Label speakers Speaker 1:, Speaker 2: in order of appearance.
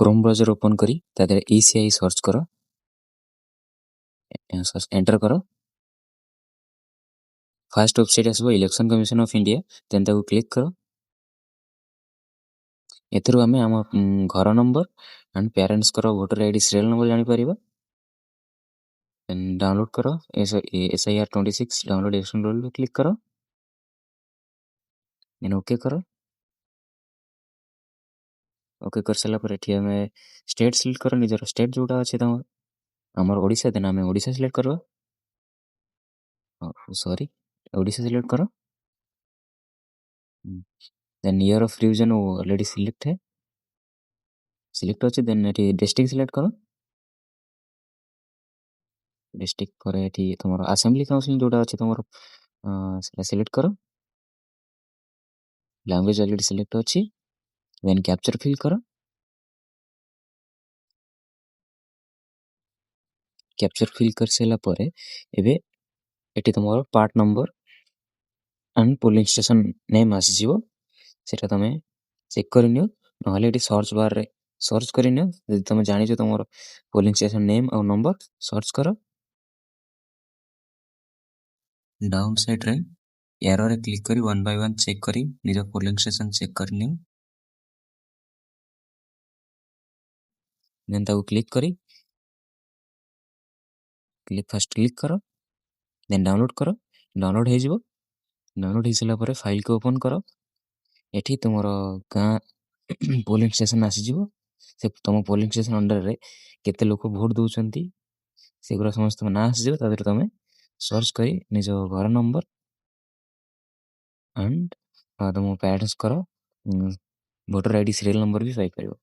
Speaker 1: Chrome browser open करी तादेरे ECI search करो, एंटर करो। फर्स्ट वेबसाइट आसबो election commission of India, then ताको क्लिक करो। एथरु आमे आम घर नंबर एंड पेरेंट्स करो वोटर आईडी सीरियल नंबर जानि परिबा। देन डाउनलोड करो SIR 26 डाउनलोड इलेक्शन रोल पे क्लिक करो, देन ओके करो। ओके कर सारा पर एठी आमे स्टेट सिलेक्ट करो, निजर स्टेट जोटा अछि तम हमर ओडिसा, देन आमे ओडिसा सिलेक्ट करबा। सॉरी, ओडिसा सिलेक्ट करो। देन ईयर ऑफ रिविजन वो ऑलरेडी सिलेक्ट है, सिलेक्ट अछि। देन एठी डिस्ट्रिक्ट सिलेक्ट करो, डिस्ट्रिक्ट पर एठी तमरो असेंबली काउंसिल जोटा अछि तमरो सेटा सिलेक्ट करो। लैंग्वेज ऑलरेडी सिलेक्ट अछि, देन कैप्चर फिल करो। कैप्चर फिल कर सेला परे एबे एठी तमरो part number and polling station name आसी जीवो, सेटा तमे चेक करिनियो। नहले एठी सर्च बार रे सर्च करिनियो, जदि तमे जानि छ तमरो पोलिंग स्टेशन नेम और नंबर सर्च करो। डाउन साइड रे एरो रे क्लिक करी 1 बाय 1 चेक करी निज पोलिंग स्टेशन चेक करनियो। देन ताको क्लिक करी फर्स्ट क्लिक करो, देन डाउनलोड करो। डाउनलोड हे जिवो, डाउनलोड हे सला परे फाइल को ओपन करो। एठी तुमरो गाँ पोलिंग स्टेशन आसी जिवो, से तुम पोलिंग स्टेशन अंडर रे केते लोक वोट दउचंती सेगुरा समस्त ना आसी जिवो। तादेरे तमे सर्च करी निज घर नंबर एंड तुम पेरेंट्स करो वोटर आईडी सीरियल नंबर भी पाई परिबो।